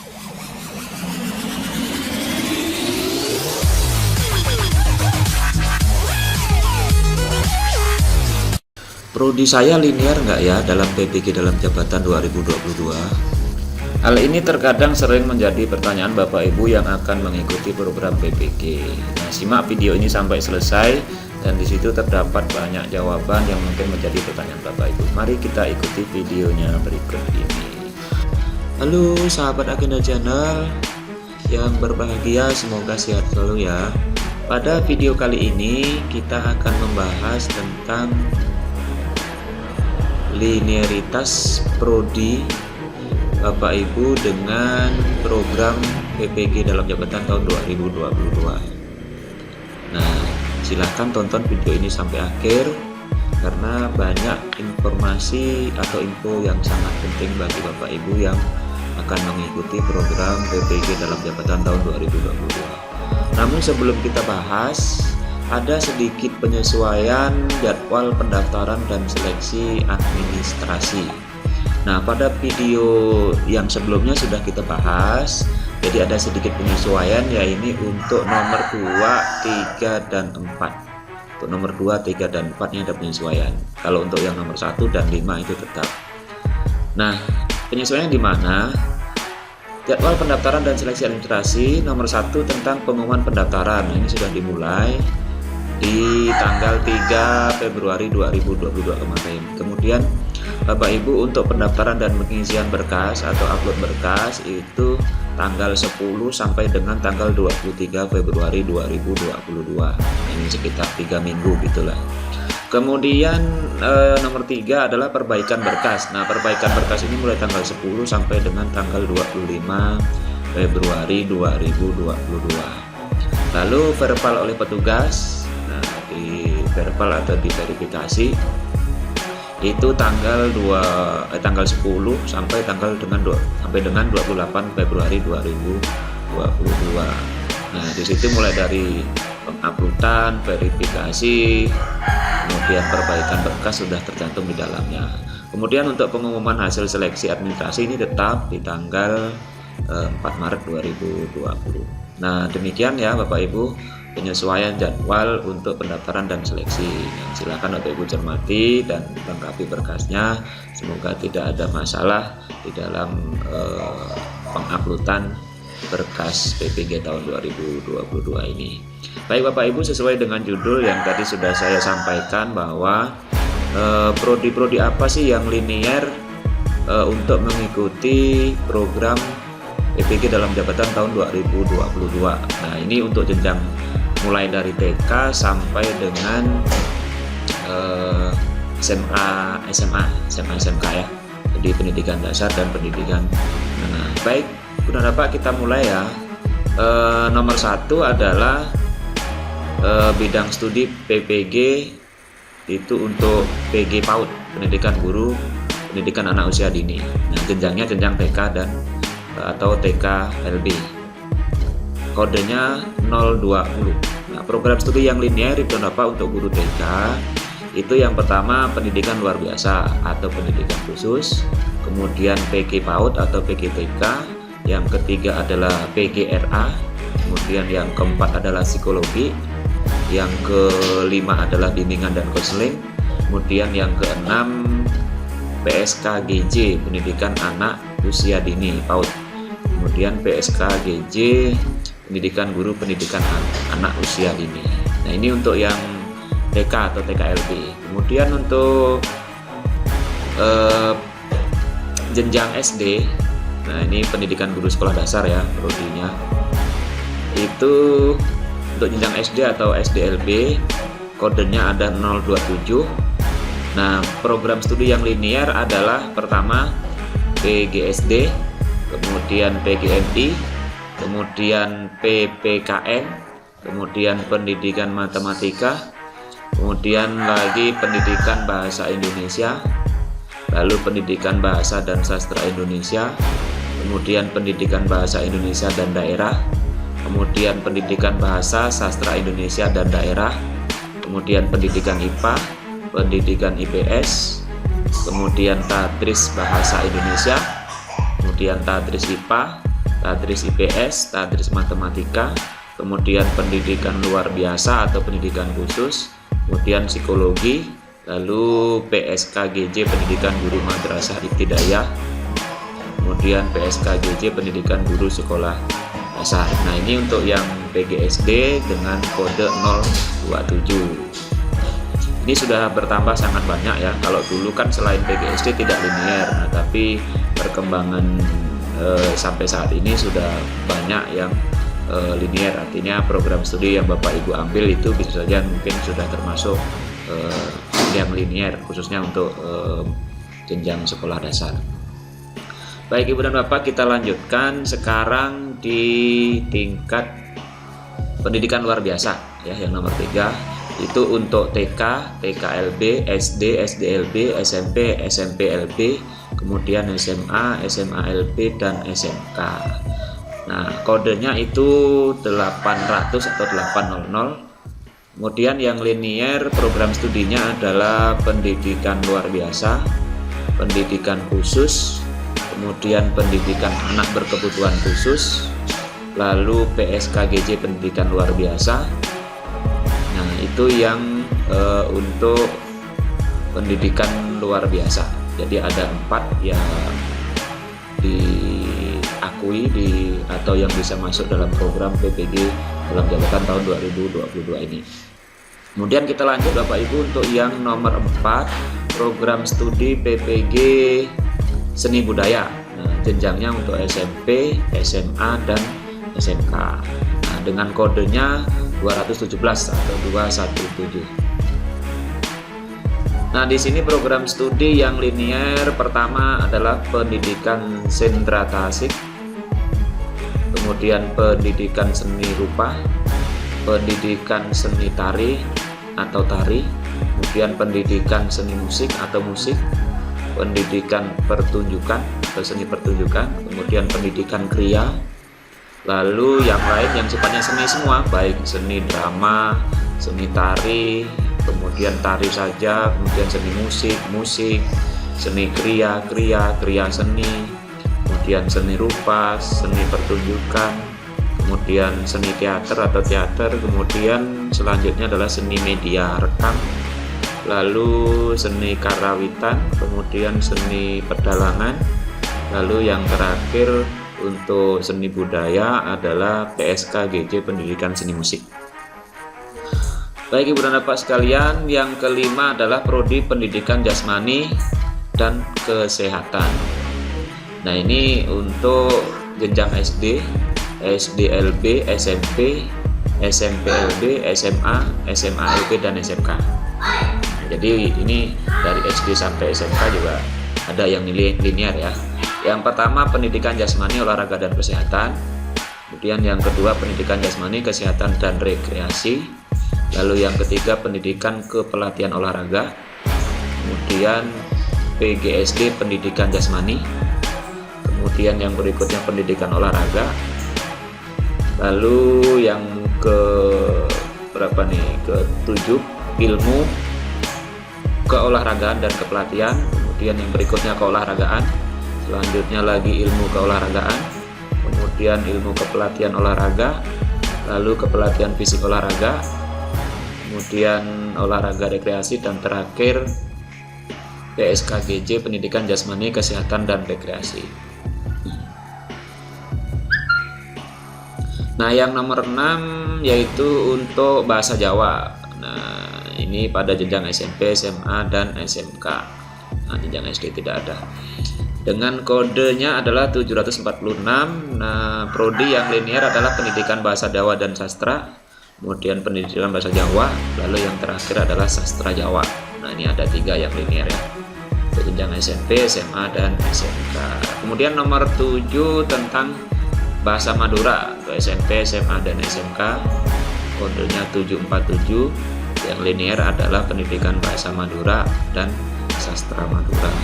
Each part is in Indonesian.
Prodi saya linear nggak ya dalam PPG dalam jabatan 2022? Hal ini terkadang sering menjadi pertanyaan Bapak Ibu yang akan mengikuti program PPG. Nah, simak video ini sampai selesai dan di situ terdapat banyak jawaban yang mungkin menjadi pertanyaan Bapak Ibu. Mari kita ikuti videonya berikut ini. Halo sahabat Agenda Channel yang berbahagia, semoga sehat selalu ya. Pada video kali ini kita akan membahas tentang linearitas prodi Bapak Ibu dengan program PPG dalam jabatan tahun 2022. Nah, silahkan tonton video ini sampai akhir karena banyak informasi atau info yang sangat penting bagi Bapak Ibu yang akan mengikuti program PPG dalam jabatan tahun 2022. Namun sebelum kita bahas, ada sedikit penyesuaian jadwal pendaftaran dan seleksi administrasi. Nah, pada video yang sebelumnya sudah kita bahas, jadi ada sedikit penyesuaian, yaitu untuk nomor 2, 3, dan 4. Untuk nomor 2, 3, dan 4 nya ada penyesuaian. Kalau untuk yang nomor 1 dan 5 itu tetap. Nah, penyesuaian di mana? Jadwal pendaftaran dan seleksi administrasi nomor 1 tentang pengumuman pendaftaran. Ini sudah dimulai di tanggal 3 Februari 2022 kemarin. Kemudian Bapak Ibu untuk pendaftaran dan pengisian berkas atau upload berkas itu tanggal 10 sampai dengan tanggal 23 Februari 2022. Ini sekitar 3 minggu gitulah. Kemudian nomor 3 adalah perbaikan berkas. Nah, perbaikan berkas ini mulai tanggal 10 sampai dengan tanggal 25 Februari 2022. Lalu verbal oleh petugas. Nah, di verbal atau di verifikasi itu tanggal 10 sampai dengan 28 Februari 2022. Nah, di situ mulai dari penguploadan, verifikasi, kemudian perbaikan berkas sudah tercantum di dalamnya. Kemudian untuk pengumuman hasil seleksi administrasi ini tetap di tanggal 4 Maret 2020. Nah, demikian ya Bapak Ibu penyesuaian jadwal untuk pendaftaran dan seleksi. Silakan Bapak Ibu cermati dan lengkapi berkasnya. Semoga tidak ada masalah di dalam penguploadan berkas PPG tahun 2022 ini. Baik Bapak Ibu, sesuai dengan judul yang tadi sudah saya sampaikan bahwa prodi-prodi apa sih yang linear untuk mengikuti program PPG dalam jabatan tahun 2022. Nah, ini untuk jenjang mulai dari TK sampai dengan SMA, SMK ya. Jadi pendidikan dasar dan pendidikan menengah. Baik, sudah dapat kita mulai ya. Nomor 1 adalah bidang studi PPG itu untuk PG PAUD, pendidikan guru, pendidikan anak usia dini. Nah, jenjangnya jenjang TK dan atau TK LB. Kodenya 020. Nah, program studi yang linear itu dapat untuk guru TK itu yang pertama pendidikan luar biasa atau pendidikan khusus, kemudian PG PAUD atau PG TK, yang ketiga adalah PGRA, kemudian yang keempat adalah psikologi, yang kelima adalah bimbingan dan konseling, kemudian yang keenam PSKGJ, pendidikan anak usia dini PAUD, kemudian PSKGJ, pendidikan guru pendidikan anak usia dini. Nah, ini untuk yang TK atau TKLB. Kemudian untuk jenjang SD, nah ini pendidikan guru sekolah dasar ya prodinya. Itu untuk jenjang SD atau SDLB kodenya ada 027. Nah, program studi yang linear adalah pertama PGSD, kemudian PGMI, kemudian PPKN, kemudian pendidikan matematika, kemudian lagi pendidikan bahasa Indonesia, lalu pendidikan bahasa dan sastra Indonesia, kemudian pendidikan bahasa Indonesia dan daerah, kemudian pendidikan bahasa sastra Indonesia dan daerah, kemudian pendidikan IPA, pendidikan IPS, kemudian tadris bahasa Indonesia, kemudian tadris IPA, Tadris IPS, Tadris Matematika, kemudian pendidikan luar biasa atau pendidikan khusus, kemudian psikologi, lalu PSKGJ pendidikan guru madrasah ibtidaiyah, kemudian PSKGJ pendidikan guru sekolah dasar. Nah, ini untuk yang PGSD dengan kode 027. Ini sudah bertambah sangat banyak ya. Kalau dulu kan selain PGSD tidak linear, nah, tapi perkembangan sampai saat ini sudah banyak yang linear. Artinya program studi yang Bapak Ibu ambil itu bisa saja mungkin sudah termasuk yang linear, khususnya untuk jenjang sekolah dasar. Baik Ibu dan Bapak, kita lanjutkan sekarang di tingkat pendidikan luar biasa ya, yang nomor 3. Itu untuk TK, TKLB, SD, SDLB, SMP, SMPLB, kemudian SMA, SMALB, dan SMK. Nah, kodenya itu 800 atau 800. Kemudian yang linear program studinya adalah pendidikan luar biasa, pendidikan khusus, kemudian pendidikan anak berkebutuhan khusus, lalu PSKGJ pendidikan luar biasa. Nah, itu yang untuk pendidikan luar biasa. Jadi ada 4 yang diakui atau yang bisa masuk dalam program PPG dalam jabatan tahun 2022 ini. Kemudian kita lanjut Bapak Ibu untuk yang nomor 4, program studi PPG seni budaya. Nah, jenjangnya untuk SMP, SMA, dan SMK. Nah, dengan kodenya 217 atau 217. Nah, di sini program studi yang linear pertama adalah pendidikan sentra tasik, kemudian pendidikan seni rupa, pendidikan seni tari atau tari, kemudian pendidikan seni musik atau musik, pendidikan pertunjukan atau seni pertunjukan, kemudian pendidikan kriya. Lalu yang lain yang sifatnya seni semua, baik seni drama, seni tari, kemudian tari saja, kemudian seni musik, seni kriya seni, kemudian seni rupa, seni pertunjukan, kemudian seni teater atau teater, kemudian selanjutnya adalah seni media rekam, lalu seni karawitan, kemudian seni pedalangan, lalu yang terakhir untuk seni budaya adalah PSKGJ pendidikan seni musik. Baik Ibu dan Bapak sekalian, yang kelima adalah prodi pendidikan jasmani dan kesehatan. Nah, ini untuk jenjang SD, SDLB, SMP, SMPLB, SMA, SMALB, dan SMK. Jadi ini dari SD sampai SMK juga ada yang linear ya. Yang pertama pendidikan jasmani, olahraga, dan kesehatan. Kemudian yang kedua pendidikan jasmani, kesehatan, dan rekreasi. Lalu yang ketiga pendidikan kepelatihan olahraga. Kemudian PGSD pendidikan jasmani. Kemudian yang berikutnya pendidikan olahraga. Lalu yang ke-7 ilmu keolahragaan dan kepelatihan. Kemudian yang berikutnya keolahragaan. Selanjutnya lagi ilmu keolahragaan, kemudian ilmu kepelatihan olahraga, lalu kepelatihan fisik olahraga, kemudian olahraga rekreasi, dan terakhir PSKGJ pendidikan jasmani, kesehatan, dan rekreasi. Nah, yang nomor 6 yaitu untuk bahasa Jawa. Nah, ini pada jenjang SMP, SMA, dan SMK. Nah, jenjang SD tidak ada. Dengan kodenya adalah 746. Nah, prodi yang linear adalah pendidikan bahasa Jawa dan sastra, kemudian pendidikan bahasa Jawa, lalu yang terakhir adalah sastra Jawa. Nah, ini ada 3 yang linear ya, jenjang SMP, SMA, dan SMK. Kemudian nomor 7 tentang bahasa Madura untuk SMP, SMA, dan SMK, kodenya 747. Yang linear adalah pendidikan bahasa Madura dan sastra Madura.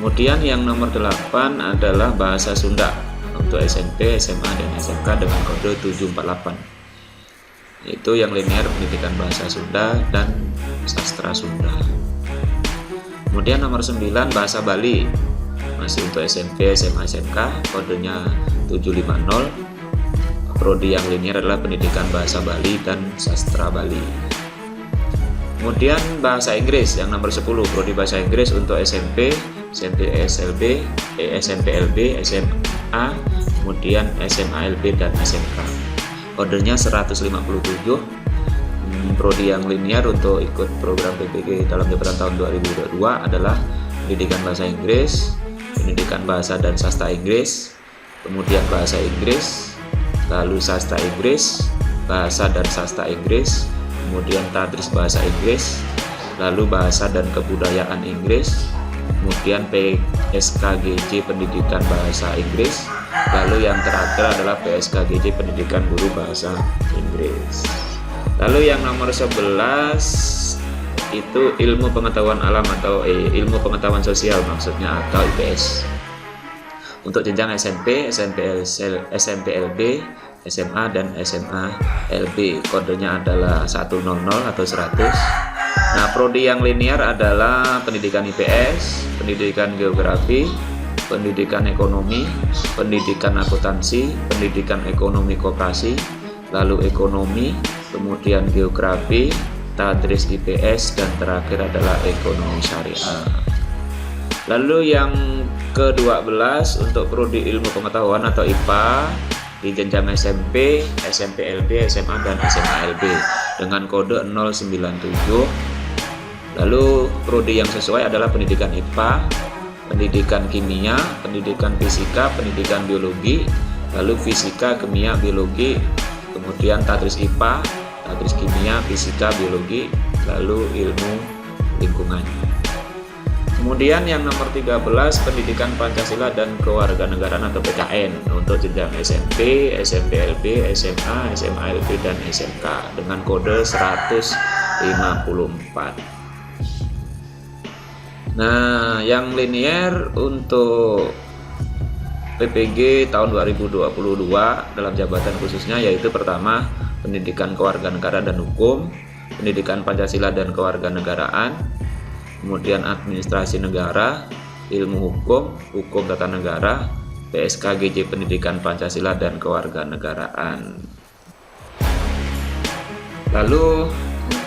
Kemudian yang nomor 8 adalah bahasa Sunda untuk SMP, SMA, dan SMK dengan kode 748. Itu yang linear pendidikan bahasa Sunda dan sastra Sunda. Kemudian nomor 9 bahasa Bali, masih untuk SMP, SMA, SMK, kodenya 750. Prodi yang linear adalah pendidikan bahasa Bali dan sastra Bali. Kemudian bahasa Inggris yang nomor 10, prodi bahasa Inggris untuk SMP, SMP SLB, SMP LB, SMA, kemudian SMA LB dan SMK. Kodenya 157. Prodi yang linear untuk ikut program PPG dalam jabatan tahun 2022 adalah pendidikan bahasa Inggris, pendidikan bahasa dan sastra Inggris, kemudian bahasa Inggris, lalu sastra Inggris, bahasa dan sastra Inggris, kemudian tadris bahasa Inggris, lalu bahasa dan kebudayaan Inggris, kemudian PSKGJ pendidikan bahasa Inggris, lalu yang terakhir adalah PSKGJ pendidikan guru bahasa Inggris. Lalu yang nomor 11 itu ilmu pengetahuan alam atau ilmu pengetahuan sosial maksudnya, atau IPS. Untuk jenjang SMP, SMP LB, SMA dan SMA LB, kodenya adalah 100 atau 100. Nah, prodi yang linear adalah pendidikan IPS, pendidikan geografi, pendidikan ekonomi, pendidikan akuntansi, pendidikan ekonomi koperasi, lalu ekonomi, kemudian geografi, tadris IPS, dan terakhir adalah ekonomi syariah. Lalu yang ke-12 untuk prodi ilmu pengetahuan atau IPA di jenjang SMP, SMP LB, SMA dan SMA LB dengan kode 097. Lalu prodi yang sesuai adalah pendidikan IPA, pendidikan kimia, pendidikan fisika, pendidikan biologi, lalu fisika, kimia, biologi, kemudian tadris IPA, tadris kimia, fisika, biologi, lalu ilmu lingkungan. Kemudian yang nomor 13 pendidikan Pancasila dan Kewarganegaraan atau PKN untuk jenjang SMP, SMP LB, SMA, SMA LB dan SMK dengan kode 154. Nah, yang linear untuk PPG tahun 2022 dalam jabatan khususnya yaitu pertama pendidikan kewarganegaraan dan hukum, pendidikan Pancasila dan Kewarganegaraan, kemudian administrasi negara, ilmu hukum, hukum tata negara, PSKGJ pendidikan Pancasila dan Kewarganegaraan. Lalu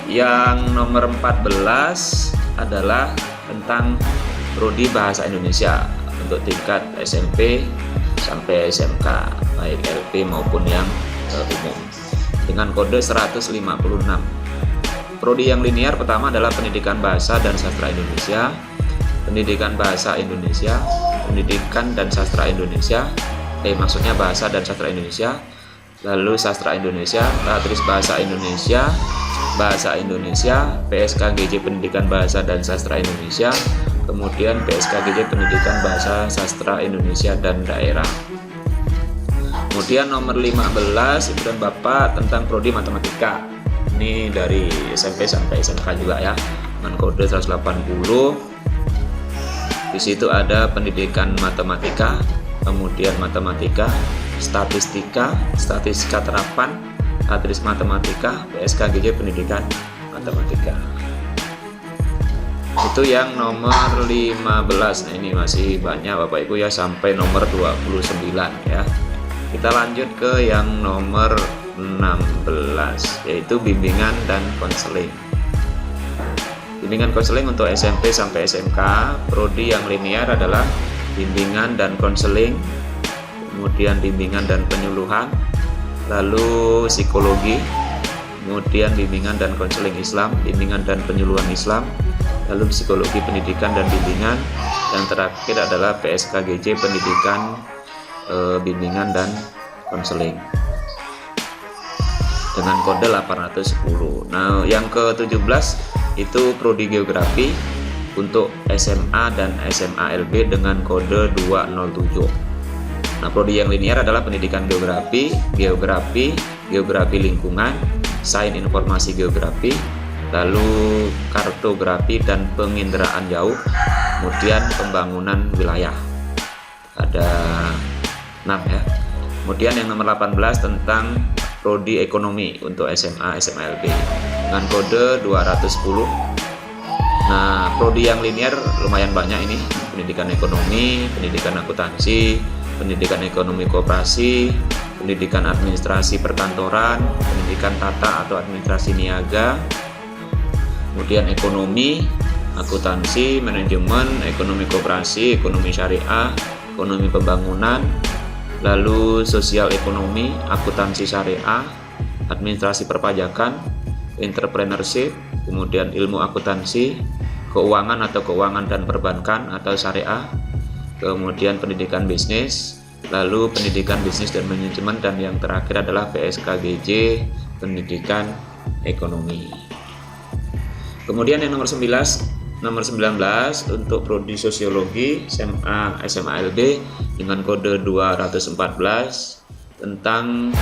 yang nomor 14 adalah tentang prodi bahasa Indonesia untuk tingkat SMP sampai SMK baik LP maupun yang umum dengan kode 156. Prodi yang linear pertama adalah pendidikan bahasa dan sastra Indonesia, pendidikan bahasa Indonesia, pendidikan dan sastra Indonesia, maksudnya bahasa dan sastra Indonesia, lalu sastra Indonesia, tadris bahasa Indonesia, PSKGJ pendidikan bahasa dan sastra Indonesia, kemudian PSKGJ pendidikan bahasa sastra Indonesia dan daerah. Kemudian nomor 15 Ibu dan Bapak tentang prodi matematika. Ini dari SMP sampai SMK juga ya, dengan kode 180. Di situ ada pendidikan matematika, kemudian matematika, statistika terapan, tadris matematika, PSKGJ pendidikan matematika. Itu yang nomor 15. Nah, ini masih banyak Bapak Ibu ya sampai nomor 29 ya. Kita lanjut ke yang nomor 16 yaitu bimbingan dan konseling. Bimbingan konseling untuk SMP sampai SMK, prodi yang linear adalah bimbingan dan konseling, kemudian bimbingan dan penyuluhan, lalu psikologi, kemudian bimbingan dan konseling Islam, bimbingan dan penyuluhan Islam, lalu psikologi pendidikan dan bimbingan, yang terakhir adalah PSKGJ pendidikan bimbingan dan konseling dengan kode 810. Nah, yang ke-17 itu prodi geografi untuk SMA dan SMA LB dengan kode 207. Nah, prodi yang linear adalah pendidikan geografi, geografi lingkungan, sains informasi geografi, lalu kartografi dan penginderaan jauh, kemudian pembangunan wilayah. Ada 6 ya. Kemudian yang nomor 18 tentang prodi ekonomi untuk SMA, SMA LB dengan kode 210. Nah, prodi yang linear lumayan banyak ini, pendidikan ekonomi, pendidikan akuntansi, pendidikan ekonomi koperasi, pendidikan administrasi perkantoran, pendidikan tata atau administrasi niaga, kemudian ekonomi, akuntansi, manajemen, ekonomi koperasi, ekonomi syariah, ekonomi pembangunan, lalu sosial ekonomi, akuntansi syariah, administrasi perpajakan, entrepreneurship, kemudian ilmu akuntansi, keuangan atau keuangan dan perbankan atau syariah, kemudian pendidikan bisnis, lalu pendidikan bisnis dan manajemen, dan yang terakhir adalah PSKGJ, pendidikan ekonomi. Kemudian yang nomor 19 untuk prodi sosiologi SMA SMALB dengan kode 214 tentang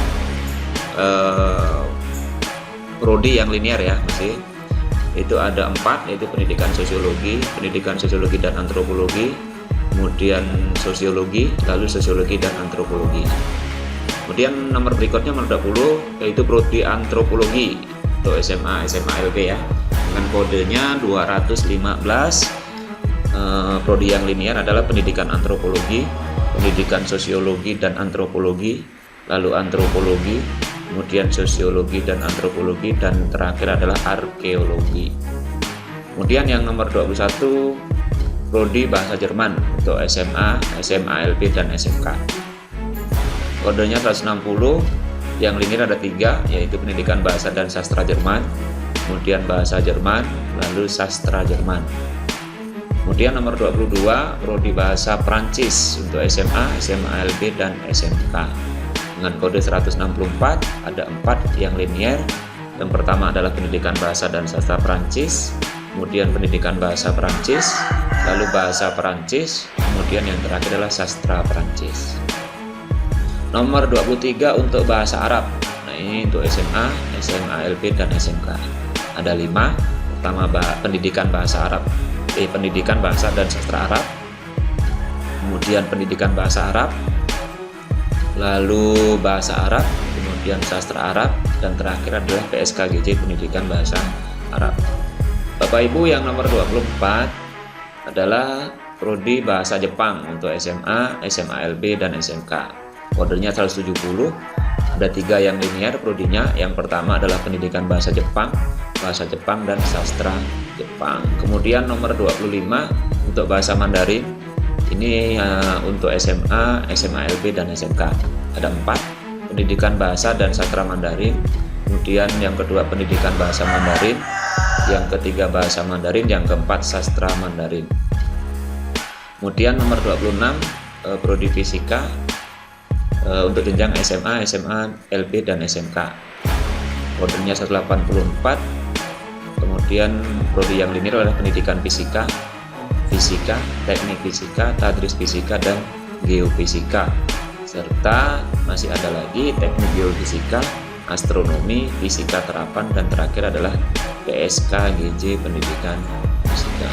prodi yang linear ya, masih itu ada 4, yaitu pendidikan sosiologi dan antropologi, kemudian sosiologi, lalu sosiologi dan antropologi. Kemudian nomor berikutnya nomor 20 yaitu prodi antropologi untuk SMA SMALB ya, dengan kodenya 215. Prodi yang linear adalah pendidikan antropologi, pendidikan sosiologi dan antropologi, lalu antropologi, kemudian sosiologi dan antropologi, dan terakhir adalah arkeologi. Kemudian yang nomor 21 prodi bahasa Jerman untuk SMA, SMALB dan SMK. Kodenya 160. Yang linear ada 3, yaitu pendidikan bahasa dan sastra Jerman, kemudian bahasa Jerman, lalu sastra Jerman. Kemudian nomor 22 prodi bahasa Prancis untuk SMA, SMALB dan SMK. Dengan kode 164 ada 4 yang linear. Yang pertama adalah pendidikan bahasa dan sastra Prancis, kemudian pendidikan bahasa Prancis, lalu bahasa Prancis, kemudian yang terakhir adalah sastra Prancis. Nomor 23 untuk bahasa Arab. Nah, ini untuk SMA, SMALB dan SMK. Ada 5. Pertama pendidikan bahasa Arab, pendidikan bahasa dan sastra Arab, kemudian pendidikan bahasa Arab, lalu bahasa Arab, kemudian sastra Arab, dan terakhir adalah PSKGJ pendidikan bahasa Arab. Bapak Ibu, yang nomor 24 adalah prodi bahasa Jepang untuk SMA, SMALB dan SMK. Kodenya 170. Ada 3 yang linear prodinya. Yang pertama adalah pendidikan bahasa Jepang dan sastra Jepang. Kemudian nomor 25 untuk bahasa Mandarin. Ini untuk SMA, SMALB dan SMK. Ada 4, pendidikan bahasa dan sastra Mandarin. Kemudian yang kedua pendidikan bahasa Mandarin, yang ketiga bahasa Mandarin, yang keempat sastra Mandarin. Kemudian nomor 26 prodi fisika untuk jenjang SMA, SMALB dan SMK. Kodenya 184. Kemudian prodi yang linear adalah pendidikan fisika, teknik fisika, tadris fisika, dan geofisika. Serta masih ada lagi teknik geofisika, astronomi, fisika terapan, dan terakhir adalah PSKGJ pendidikan fisika.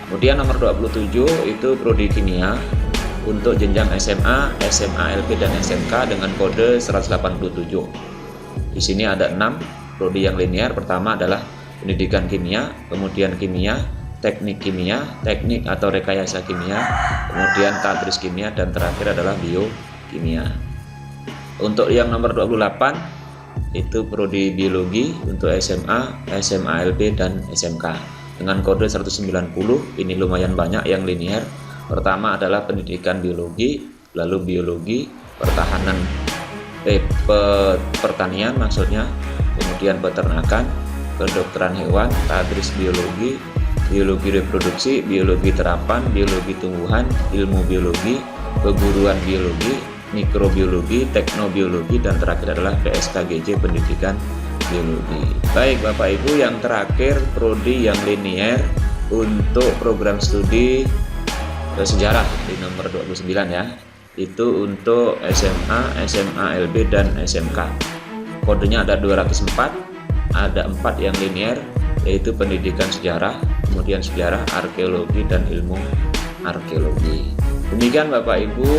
Kemudian nomor 27 itu prodi kimia untuk jenjang SMA, SMALB dan SMK dengan kode 187. Di sini ada 6 prodi yang linear. Pertama adalah pendidikan kimia, kemudian kimia, teknik atau rekayasa kimia, kemudian tadris kimia, dan terakhir adalah biokimia. Untuk yang nomor 28 itu prodi biologi untuk SMA, SMALB dan SMK dengan kode 190. Ini lumayan banyak yang linear. Pertama adalah pendidikan biologi, lalu biologi, pertanian maksudnya, kemudian peternakan, kedokteran hewan, tadris biologi, biologi reproduksi, biologi terapan, biologi tumbuhan, ilmu biologi, keguruan biologi, mikrobiologi, teknobiologi, dan terakhir adalah PSKGJ pendidikan biologi. Baik Bapak Ibu, yang terakhir prodi yang linear untuk program studi sejarah di nomor 29 ya, itu untuk SMA, SMALB dan SMK. Kodenya ada 204. Ada 4 yang linear, yaitu pendidikan sejarah, kemudian sejarah, arkeologi, dan ilmu arkeologi. Demikian Bapak Ibu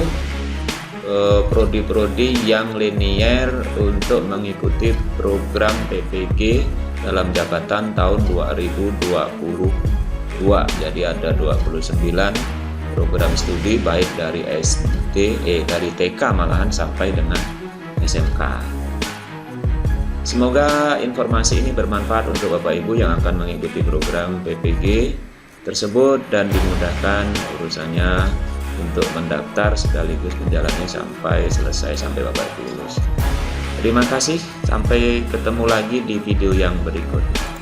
prodi-prodi yang linear untuk mengikuti program PPG dalam jabatan tahun 2022. Jadi ada 29 program studi baik dari dari TK malahan sampai dengan SMK. Semoga informasi ini bermanfaat untuk Bapak Ibu yang akan mengikuti program PPG tersebut dan dimudahkan urusannya untuk mendaftar sekaligus menjalannya sampai selesai, sampai Bapak Ibu lulus. Terima kasih, sampai ketemu lagi di video yang berikutnya.